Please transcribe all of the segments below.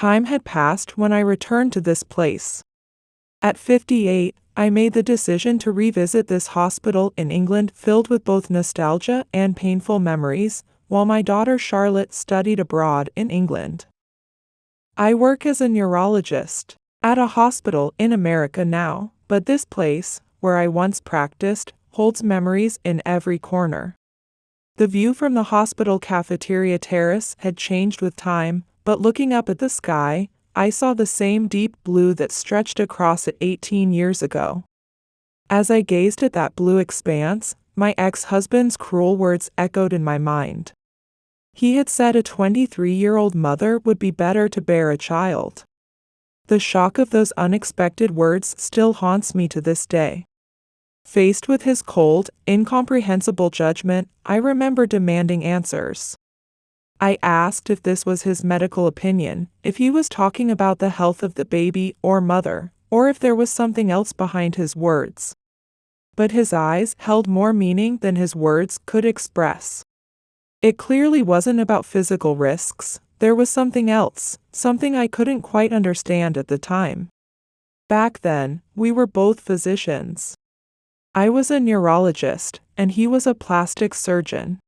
Time had passed when I returned to this place. At 58, I made the decision to revisit this hospital in England filled with both nostalgia and painful memories, while my daughter Charlotte studied abroad in England. I work as a neurologist at a hospital in America now, but this place, where I once practiced, holds memories in every corner. The view from the hospital cafeteria terrace had changed with time, but looking up at the sky, I saw the same deep blue that stretched across it 18 years ago. As I gazed at that blue expanse, my ex-husband's cruel words echoed in my mind. He had said a 23-year-old mother would be better to bear a child. The shock of those unexpected words still haunts me to this day. Faced with his cold, incomprehensible judgment, I remember demanding answers. I asked if this was his medical opinion, if he was talking about the health of the baby or mother, or if there was something else behind his words. But his eyes held more meaning than his words could express. It clearly wasn't about physical risks. There was something else, something I couldn't quite understand at the time. Back then, we were both physicians. I was a neurologist, and he was a plastic surgeon.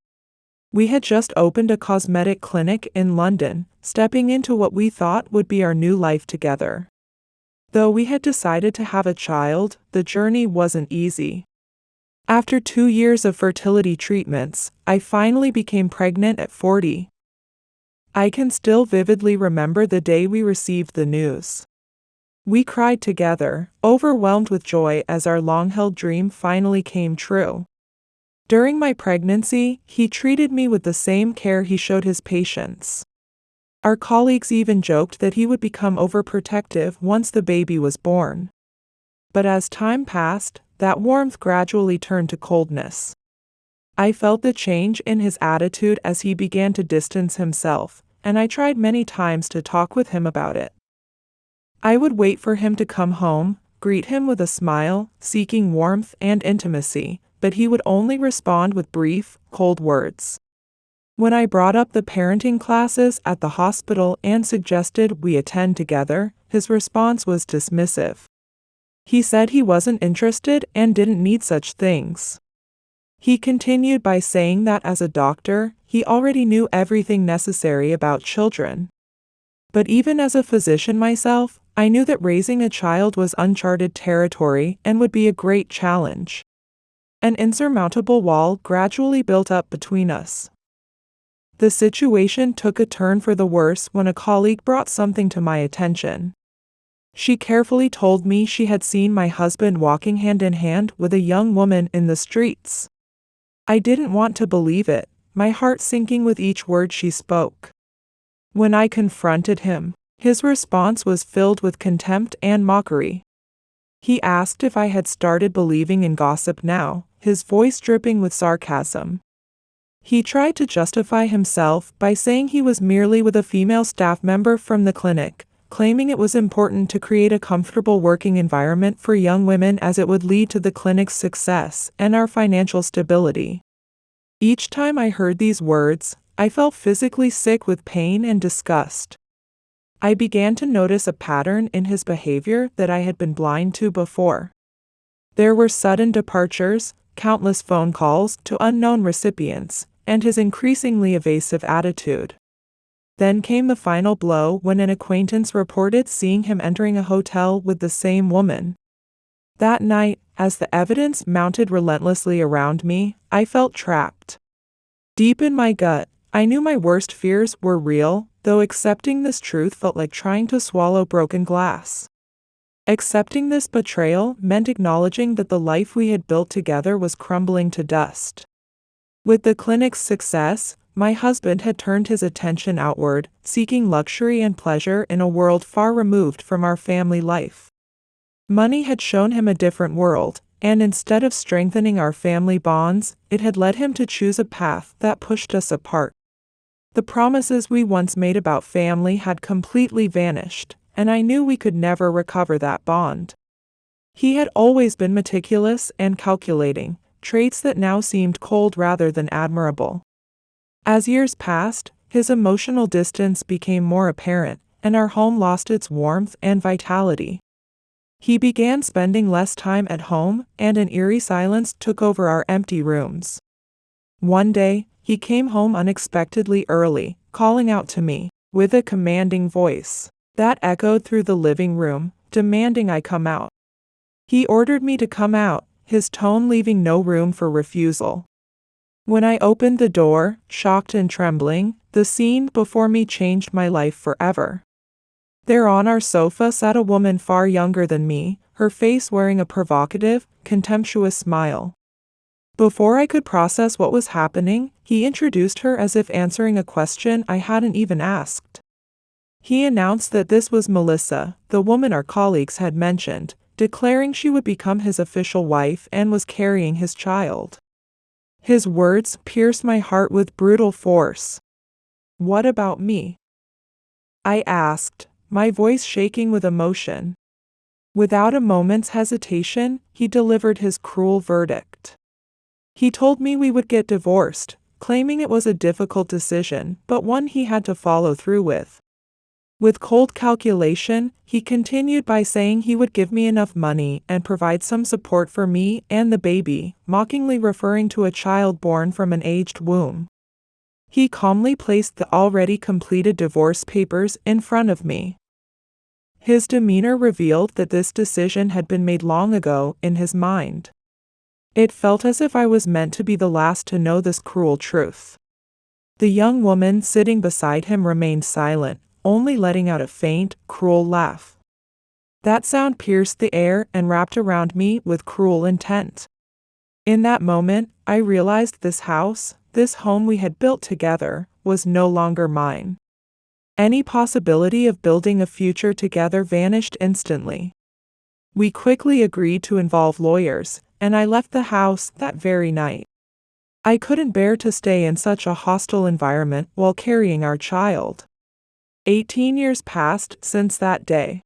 We had just opened a cosmetic clinic in London, stepping into what we thought would be our new life together. Though we had decided to have a child, the journey wasn't easy. After 2 years of fertility treatments, I finally became pregnant at 40. I can still vividly remember the day we received the news. We cried together, overwhelmed with joy as our long-held dream finally came true. During my pregnancy, he treated me with the same care he showed his patients. Our colleagues even joked that he would become overprotective once the baby was born. But as time passed, that warmth gradually turned to coldness. I felt the change in his attitude as he began to distance himself, and I tried many times to talk with him about it. I would wait for him to come home, greet him with a smile, seeking warmth and intimacy, but he would only respond with brief, cold words. When I brought up the parenting classes at the hospital and suggested we attend together, his response was dismissive. He said he wasn't interested and didn't need such things. He continued by saying that as a doctor, he already knew everything necessary about children. But even as a physician myself, I knew that raising a child was uncharted territory and would be a great challenge. An insurmountable wall gradually built up between us. The situation took a turn for the worse when a colleague brought something to my attention. She carefully told me she had seen my husband walking hand in hand with a young woman in the streets. I didn't want to believe it, my heart sinking with each word she spoke. When I confronted him, his response was filled with contempt and mockery. He asked if I had started believing in gossip now, his voice dripping with sarcasm. He tried to justify himself by saying he was merely with a female staff member from the clinic, claiming it was important to create a comfortable working environment for young women as it would lead to the clinic's success and our financial stability. Each time I heard these words, I felt physically sick with pain and disgust. I began to notice a pattern in his behavior that I had been blind to before. There were sudden departures, countless phone calls to unknown recipients, and his increasingly evasive attitude. Then came the final blow when an acquaintance reported seeing him entering a hotel with the same woman. That night, as the evidence mounted relentlessly around me, I felt trapped. Deep in my gut, I knew my worst fears were real, though accepting this truth felt like trying to swallow broken glass. Accepting this betrayal meant acknowledging that the life we had built together was crumbling to dust. With the clinic's success, my husband had turned his attention outward, seeking luxury and pleasure in a world far removed from our family life. Money had shown him a different world, and instead of strengthening our family bonds, it had led him to choose a path that pushed us apart. The promises we once made about family had completely vanished, and I knew we could never recover that bond. He had always been meticulous and calculating, traits that now seemed cold rather than admirable. As years passed, his emotional distance became more apparent, and our home lost its warmth and vitality. He began spending less time at home, and an eerie silence took over our empty rooms. One day, he came home unexpectedly early, calling out to me, with a commanding voice that echoed through the living room, demanding I come out. He ordered me to come out, his tone leaving no room for refusal. When I opened the door, shocked and trembling, the scene before me changed my life forever. There on our sofa sat a woman far younger than me, her face wearing a provocative, contemptuous smile. Before I could process what was happening, he introduced her as if answering a question I hadn't even asked. He announced that this was Melissa, the woman our colleagues had mentioned, declaring she would become his official wife and was carrying his child. His words pierced my heart with brutal force. "What about me?" I asked, my voice shaking with emotion. Without a moment's hesitation, he delivered his cruel verdict. He told me we would get divorced, claiming it was a difficult decision, but one he had to follow through with. With cold calculation, he continued by saying he would give me enough money and provide some support for me and the baby, mockingly referring to a child born from an aged womb. He calmly placed the already completed divorce papers in front of me. His demeanor revealed that this decision had been made long ago in his mind. It felt as if I was meant to be the last to know this cruel truth. The young woman sitting beside him remained silent, only letting out a faint, cruel laugh. That sound pierced the air and wrapped around me with cruel intent. In that moment, I realized this house, this home we had built together, was no longer mine. Any possibility of building a future together vanished instantly. We quickly agreed to involve lawyers, and I left the house that very night. I couldn't bear to stay in such a hostile environment while carrying our child. 18 years passed since that day.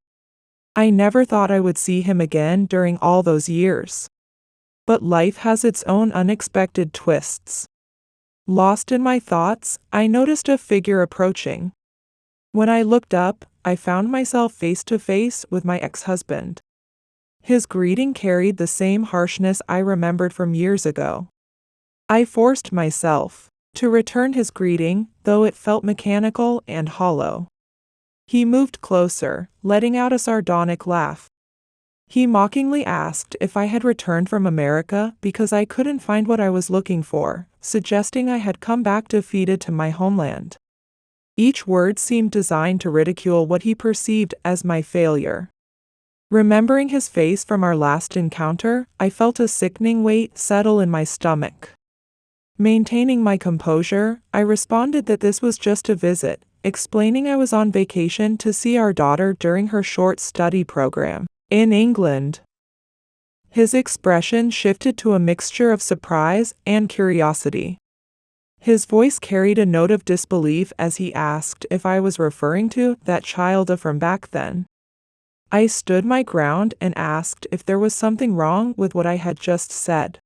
I never thought I would see him again during all those years. But life has its own unexpected twists. Lost in my thoughts, I noticed a figure approaching. When I looked up, I found myself face to face with my ex-husband. His greeting carried the same harshness I remembered from years ago. I forced myself to return his greeting, though it felt mechanical and hollow. He moved closer, letting out a sardonic laugh. He mockingly asked if I had returned from America because I couldn't find what I was looking for, suggesting I had come back defeated to my homeland. Each word seemed designed to ridicule what he perceived as my failure. Remembering his face from our last encounter, I felt a sickening weight settle in my stomach. Maintaining my composure, I responded that this was just a visit, explaining I was on vacation to see our daughter during her short study program in England. His expression shifted to a mixture of surprise and curiosity. His voice carried a note of disbelief as he asked if I was referring to that child from back then. I stood my ground and asked if there was something wrong with what I had just said.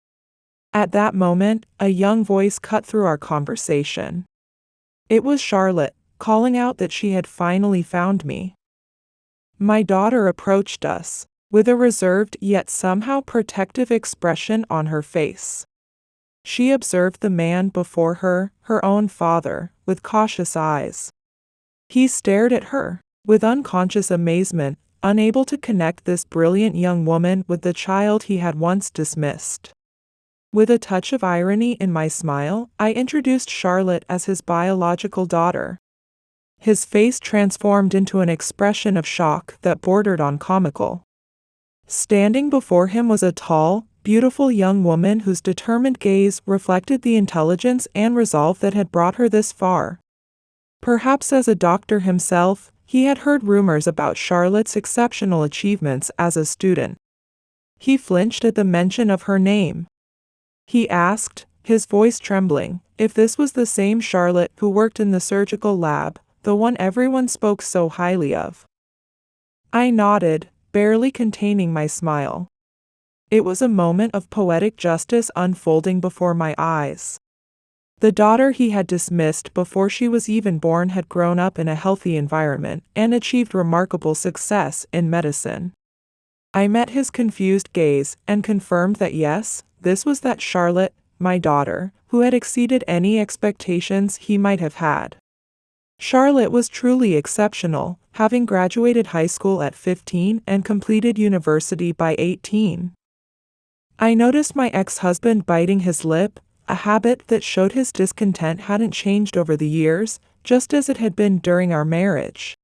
At that moment, a young voice cut through our conversation. It was Charlotte, calling out that she had finally found me. My daughter approached us, with a reserved yet somehow protective expression on her face. She observed the man before her, her own father, with cautious eyes. He stared at her, with unconscious amazement, unable to connect this brilliant young woman with the child he had once dismissed. With a touch of irony in my smile, I introduced Charlotte as his biological daughter. His face transformed into an expression of shock that bordered on comical. Standing before him was a tall, beautiful young woman whose determined gaze reflected the intelligence and resolve that had brought her this far. Perhaps as a doctor himself, he had heard rumors about Charlotte's exceptional achievements as a student. He flinched at the mention of her name. He asked, his voice trembling, if this was the same Charlotte who worked in the surgical lab, the one everyone spoke so highly of. I nodded, barely containing my smile. It was a moment of poetic justice unfolding before my eyes. The daughter he had dismissed before she was even born had grown up in a healthy environment and achieved remarkable success in medicine. I met his confused gaze and confirmed that yes, this was that Charlotte, my daughter, who had exceeded any expectations he might have had. Charlotte was truly exceptional, having graduated high school at 15 and completed university by 18. I noticed my ex-husband biting his lip, a habit that showed his discontent hadn't changed over the years, just as it had been during our marriage.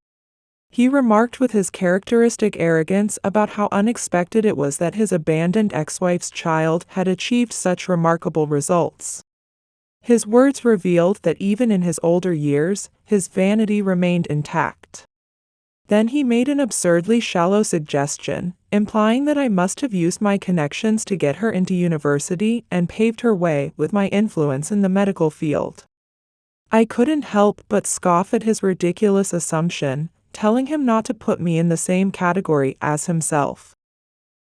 He remarked with his characteristic arrogance about how unexpected it was that his abandoned ex-wife's child had achieved such remarkable results. His words revealed that even in his older years, his vanity remained intact. Then he made an absurdly shallow suggestion, implying that I must have used my connections to get her into university and paved her way with my influence in the medical field. I couldn't help but scoff at his ridiculous assumption, telling him not to put me in the same category as himself.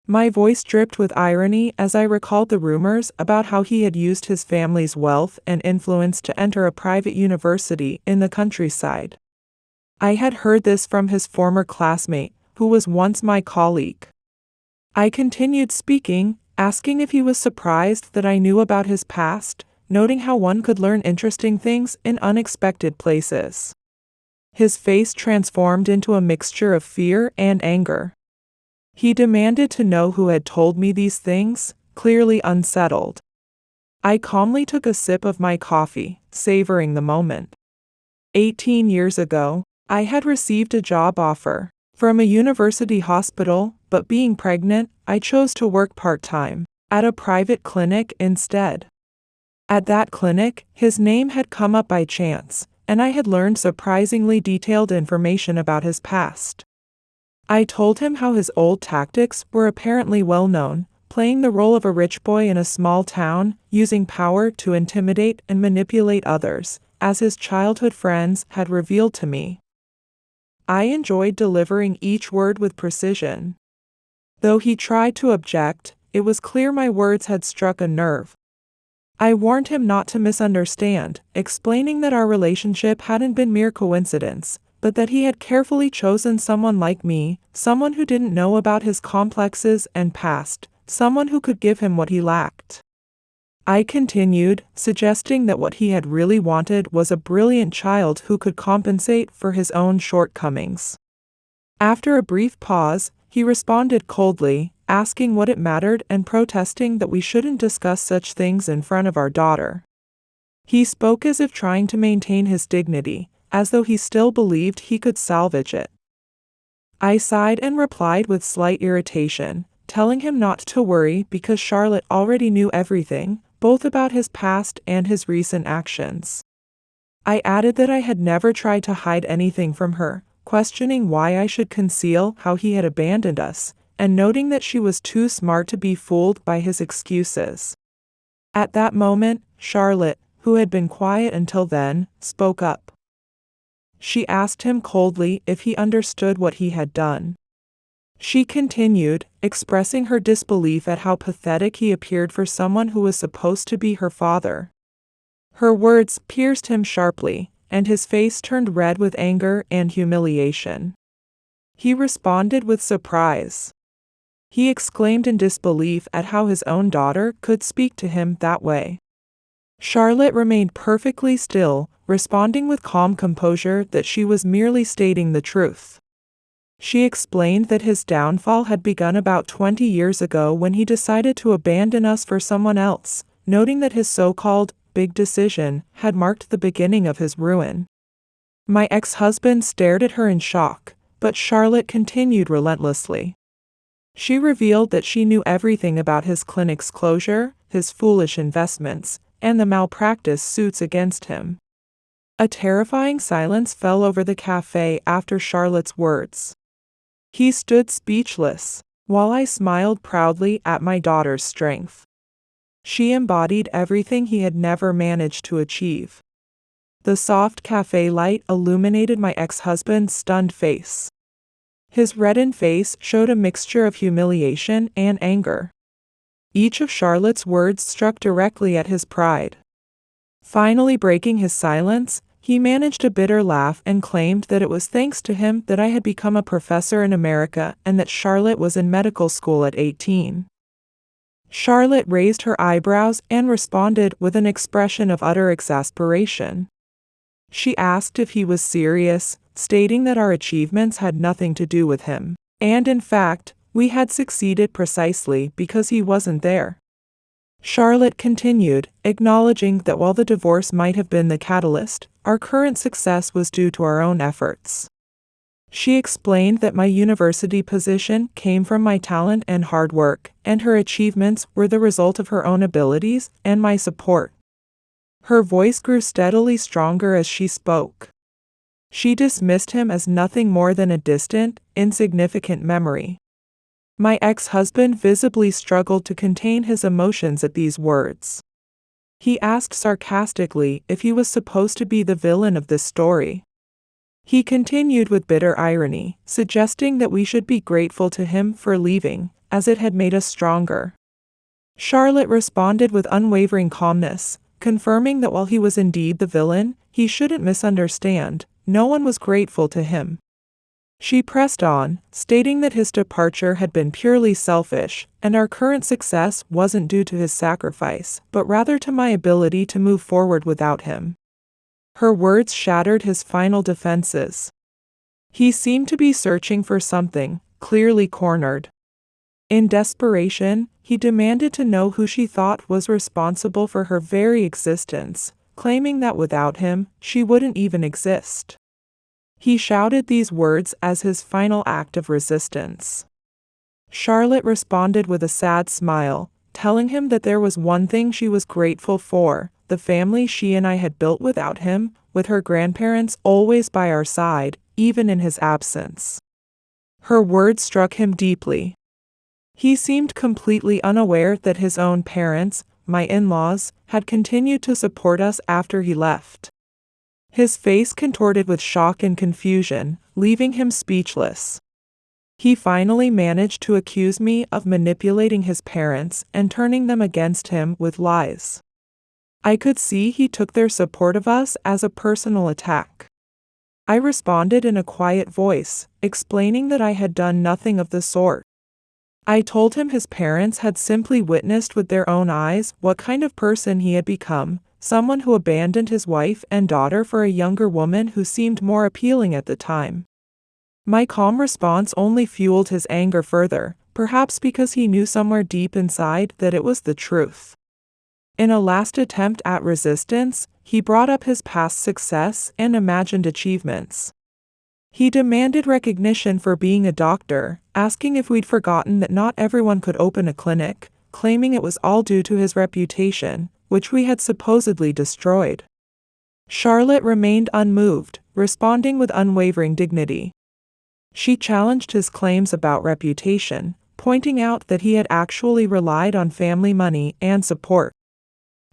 My voice dripped with irony as I recalled the rumors about how he had used his family's wealth and influence to enter a private university in the countryside. I had heard this from his former classmate, who was once my colleague. I continued speaking, asking if he was surprised that I knew about his past, noting how one could learn interesting things in unexpected places. His face transformed into a mixture of fear and anger. He demanded to know who had told me these things, clearly unsettled. I calmly took a sip of my coffee, savoring the moment. 18 years ago, I had received a job offer from a university hospital, but being pregnant, I chose to work part-time at a private clinic instead. At that clinic, his name had come up by chance, and I had learned surprisingly detailed information about his past. I told him how his old tactics were apparently well known, playing the role of a rich boy in a small town, using power to intimidate and manipulate others, as his childhood friends had revealed to me. I enjoyed delivering each word with precision. Though he tried to object, it was clear my words had struck a nerve. I warned him not to misunderstand, explaining that our relationship hadn't been mere coincidence, but that he had carefully chosen someone like me, someone who didn't know about his complexes and past, someone who could give him what he lacked. I continued, suggesting that what he had really wanted was a brilliant child who could compensate for his own shortcomings. After a brief pause, he responded coldly, asking what it mattered and protesting that we shouldn't discuss such things in front of our daughter. He spoke as if trying to maintain his dignity, as though he still believed he could salvage it. I sighed and replied with slight irritation, telling him not to worry because Charlotte already knew everything, both about his past and his recent actions. I added that I had never tried to hide anything from her, questioning why I should conceal how he had abandoned us, and noting that she was too smart to be fooled by his excuses. At that moment, Charlotte, who had been quiet until then, spoke up. She asked him coldly if he understood what he had done. She continued, expressing her disbelief at how pathetic he appeared for someone who was supposed to be her father. Her words pierced him sharply, and his face turned red with anger and humiliation. He responded with surprise. He exclaimed in disbelief at how his own daughter could speak to him that way. Charlotte remained perfectly still, responding with calm composure that she was merely stating the truth. She explained that his downfall had begun about 20 years ago when he decided to abandon us for someone else, noting that his so-called big decision had marked the beginning of his ruin. My ex-husband stared at her in shock, but Charlotte continued relentlessly. She revealed that she knew everything about his clinic's closure, his foolish investments, and the malpractice suits against him. A terrifying silence fell over the cafe after Charlotte's words. He stood speechless, while I smiled proudly at my daughter's strength. She embodied everything he had never managed to achieve. The soft cafe light illuminated my ex-husband's stunned face. His reddened face showed a mixture of humiliation and anger. Each of Charlotte's words struck directly at his pride. Finally breaking his silence, he managed a bitter laugh and claimed that it was thanks to him that I had become a professor in America and that Charlotte was in medical school at 18. Charlotte raised her eyebrows and responded with an expression of utter exasperation. She asked if he was serious, stating that our achievements had nothing to do with him, and in fact, we had succeeded precisely because he wasn't there. Charlotte continued, acknowledging that while the divorce might have been the catalyst, our current success was due to our own efforts. She explained that my university position came from my talent and hard work, and her achievements were the result of her own abilities and my support. Her voice grew steadily stronger as she spoke. She dismissed him as nothing more than a distant, insignificant memory. My ex-husband visibly struggled to contain his emotions at these words. He asked sarcastically if he was supposed to be the villain of this story. He continued with bitter irony, suggesting that we should be grateful to him for leaving, as it had made us stronger. Charlotte responded with unwavering calmness, confirming that while he was indeed the villain, he shouldn't misunderstand, no one was grateful to him. She pressed on, stating that his departure had been purely selfish, and our current success wasn't due to his sacrifice, but rather to my ability to move forward without him. Her words shattered his final defenses. He seemed to be searching for something, clearly cornered. In desperation, he demanded to know who she thought was responsible for her very existence, claiming that without him, she wouldn't even exist. He shouted these words as his final act of resistance. Charlotte responded with a sad smile, telling him that there was one thing she was grateful for, the family she and I had built without him, with her grandparents always by our side, even in his absence. Her words struck him deeply. He seemed completely unaware that his own parents, my in-laws, had continued to support us after he left. His face contorted with shock and confusion, leaving him speechless. He finally managed to accuse me of manipulating his parents and turning them against him with lies. I could see he took their support of us as a personal attack. I responded in a quiet voice, explaining that I had done nothing of the sort. I told him his parents had simply witnessed with their own eyes what kind of person he had become, someone who abandoned his wife and daughter for a younger woman who seemed more appealing at the time. My calm response only fueled his anger further, perhaps because he knew somewhere deep inside that it was the truth. In a last attempt at resistance, he brought up his past success and imagined achievements. He demanded recognition for being a doctor, asking if we'd forgotten that not everyone could open a clinic, claiming it was all due to his reputation, which we had supposedly destroyed. Charlotte remained unmoved, responding with unwavering dignity. She challenged his claims about reputation, pointing out that he had actually relied on family money and support.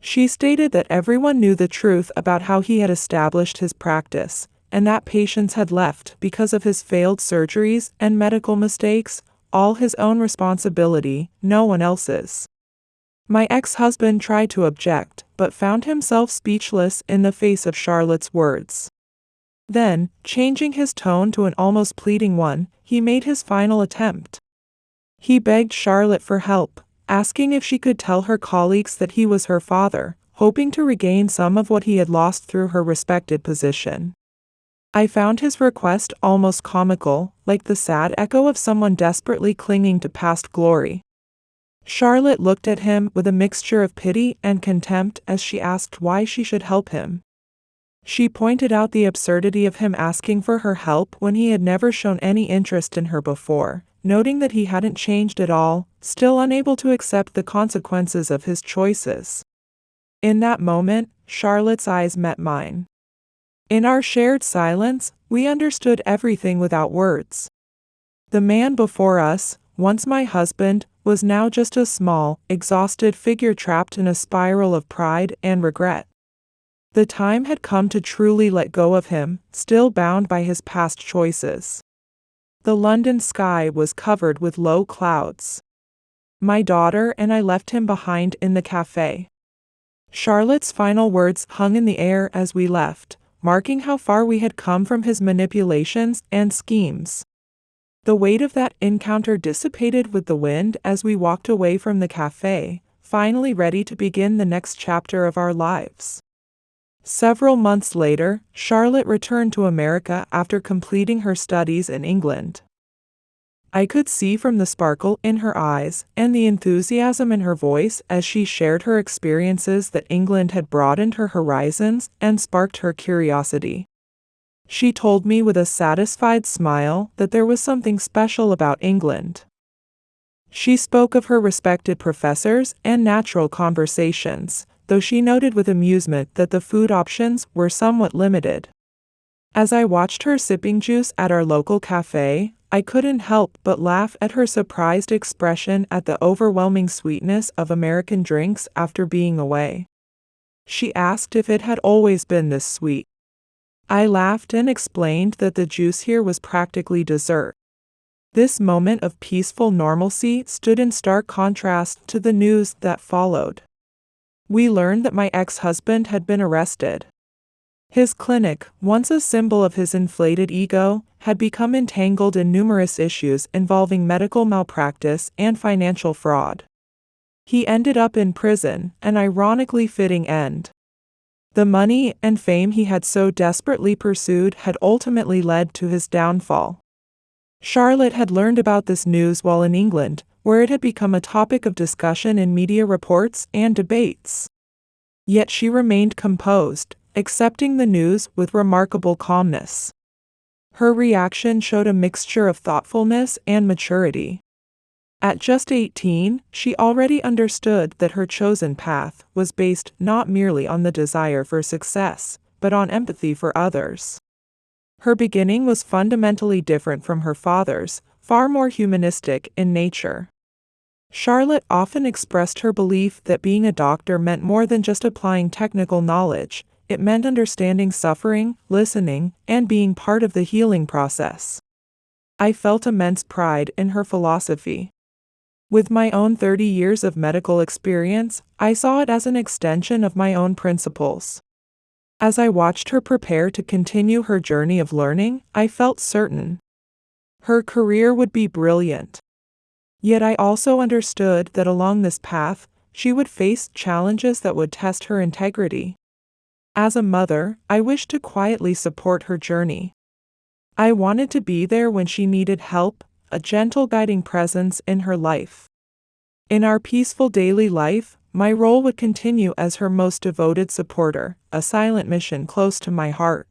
She stated that everyone knew the truth about how he had established his practice, and that patients had left because of his failed surgeries and medical mistakes, all his own responsibility, no one else's. My ex-husband tried to object, but found himself speechless in the face of Charlotte's words. Then, changing his tone to an almost pleading one, he made his final attempt. He begged Charlotte for help, asking if she could tell her colleagues that he was her father, hoping to regain some of what he had lost through her respected position. I found his request almost comical, like the sad echo of someone desperately clinging to past glory. Charlotte looked at him with a mixture of pity and contempt as she asked why she should help him. She pointed out the absurdity of him asking for her help when he had never shown any interest in her before, noting that he hadn't changed at all, still unable to accept the consequences of his choices. In that moment, Charlotte's eyes met mine. In our shared silence, we understood everything without words. The man before us, once my husband, was now just a small, exhausted figure trapped in a spiral of pride and regret. The time had come to truly let go of him, still bound by his past choices. The London sky was covered with low clouds. My daughter and I left him behind in the cafe. Charlotte's final words hung in the air as we left, marking how far we had come from his manipulations and schemes. The weight of that encounter dissipated with the wind as we walked away from the cafe, finally ready to begin the next chapter of our lives. Several months later, Charlotte returned to America after completing her studies in England. I could see from the sparkle in her eyes and the enthusiasm in her voice as she shared her experiences that England had broadened her horizons and sparked her curiosity. She told me with a satisfied smile that there was something special about England. She spoke of her respected professors and natural conversations, though she noted with amusement that the food options were somewhat limited. As I watched her sipping juice at our local cafe, I couldn't help but laugh at her surprised expression at the overwhelming sweetness of American drinks after being away. She asked if it had always been this sweet. I laughed and explained that the juice here was practically dessert. This moment of peaceful normalcy stood in stark contrast to the news that followed. We learned that my ex-husband had been arrested. His clinic, once a symbol of his inflated ego, had become entangled in numerous issues involving medical malpractice and financial fraud. He ended up in prison, an ironically fitting end. The money and fame he had so desperately pursued had ultimately led to his downfall. Charlotte had learned about this news while in England, where it had become a topic of discussion in media reports and debates. Yet she remained composed, accepting the news with remarkable calmness. Her reaction showed a mixture of thoughtfulness and maturity. At just 18, she already understood that her chosen path was based not merely on the desire for success, but on empathy for others. Her beginning was fundamentally different from her father's, far more humanistic in nature. Charlotte often expressed her belief that being a doctor meant more than just applying technical knowledge. It meant understanding suffering, listening, and being part of the healing process. I felt immense pride in her philosophy. With my own 30 years of medical experience, I saw it as an extension of my own principles. As I watched her prepare to continue her journey of learning, I felt certain her career would be brilliant. Yet I also understood that along this path, she would face challenges that would test her integrity. As a mother, I wished to quietly support her journey. I wanted to be there when she needed help, a gentle guiding presence in her life. In our peaceful daily life, my role would continue as her most devoted supporter, a silent mission close to my heart.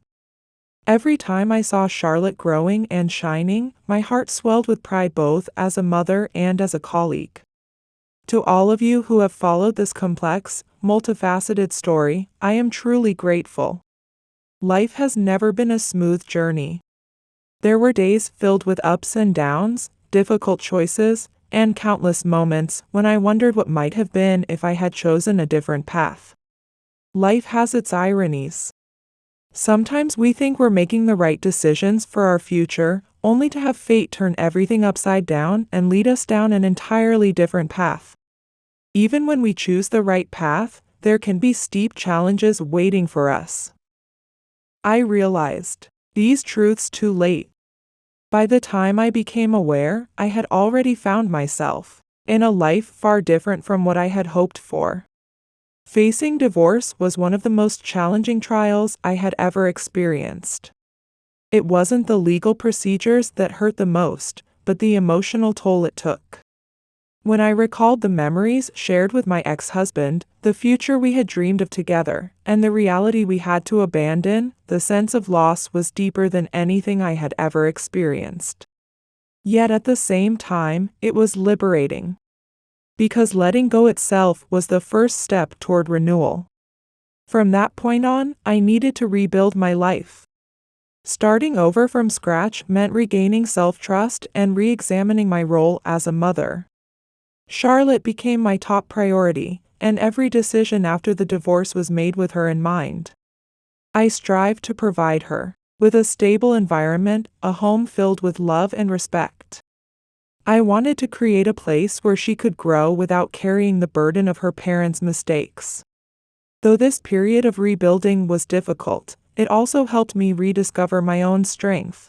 Every time I saw Charlotte growing and shining, my heart swelled with pride both as a mother and as a colleague. To all of you who have followed this complex, multifaceted story, I am truly grateful. Life has never been a smooth journey. There were days filled with ups and downs, difficult choices, and countless moments when I wondered what might have been if I had chosen a different path. Life has its ironies. Sometimes we think we're making the right decisions for our future, only to have fate turn everything upside down and lead us down an entirely different path. Even when we choose the right path, there can be steep challenges waiting for us. I realized these truths too late. By the time I became aware, I had already found myself in a life far different from what I had hoped for. Facing divorce was one of the most challenging trials I had ever experienced. It wasn't the legal procedures that hurt the most, but the emotional toll it took. When I recalled the memories shared with my ex-husband, the future we had dreamed of together, and the reality we had to abandon, the sense of loss was deeper than anything I had ever experienced. Yet at the same time, it was liberating. Because letting go itself was the first step toward renewal. From that point on, I needed to rebuild my life. Starting over from scratch meant regaining self-trust and re-examining my role as a mother. Charlotte became my top priority, and every decision after the divorce was made with her in mind. I strived to provide her with a stable environment, a home filled with love and respect. I wanted to create a place where she could grow without carrying the burden of her parents' mistakes. Though this period of rebuilding was difficult, it also helped me rediscover my own strength.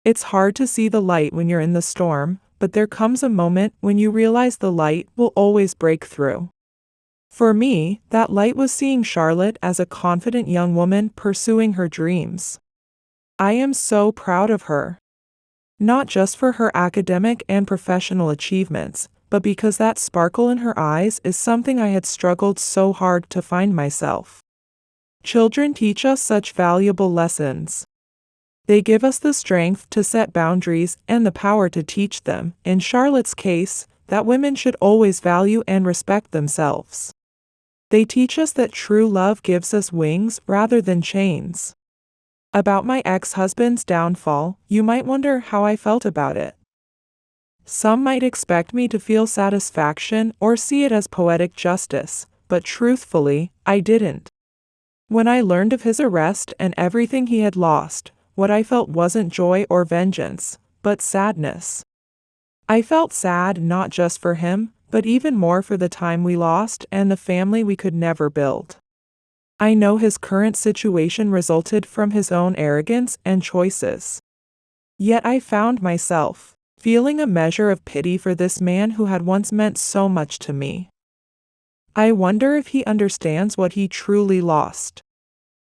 It's hard to see the light when you're in the storm, but there comes a moment when you realize the light will always break through. For me, that light was seeing Charlotte as a confident young woman pursuing her dreams. I am so proud of her. Not just for her academic and professional achievements, but because that sparkle in her eyes is something I had struggled so hard to find myself. Children teach us such valuable lessons. They give us the strength to set boundaries and the power to teach them, in Charlotte's case, that women should always value and respect themselves. They teach us that true love gives us wings rather than chains. About my ex-husband's downfall, you might wonder how I felt about it. Some might expect me to feel satisfaction or see it as poetic justice, but truthfully, I didn't. When I learned of his arrest and everything he had lost, what I felt wasn't joy or vengeance, but sadness. I felt sad not just for him, but even more for the time we lost and the family we could never build. I know his current situation resulted from his own arrogance and choices. Yet I found myself feeling a measure of pity for this man who had once meant so much to me. I wonder if he understands what he truly lost.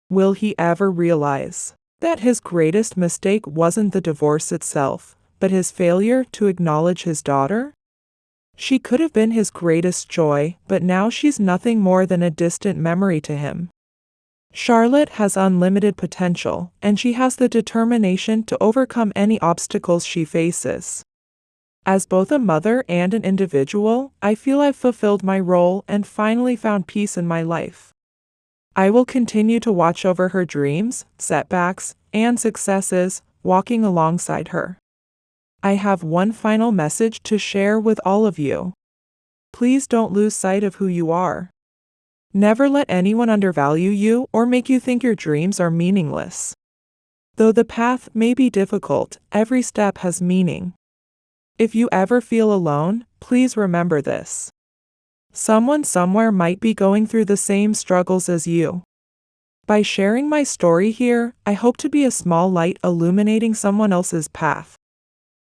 Will he ever realize that his greatest mistake wasn't the divorce itself, but his failure to acknowledge his daughter? She could have been his greatest joy, but now she's nothing more than a distant memory to him. Charlotte has unlimited potential, and she has the determination to overcome any obstacles she faces. As both a mother and an individual, I feel I've fulfilled my role and finally found peace in my life. I will continue to watch over her dreams, setbacks, and successes, walking alongside her. I have one final message to share with all of you. Please don't lose sight of who you are. Never let anyone undervalue you or make you think your dreams are meaningless. Though the path may be difficult, every step has meaning. If you ever feel alone, please remember this. Someone somewhere might be going through the same struggles as you. By sharing my story here, I hope to be a small light illuminating someone else's path.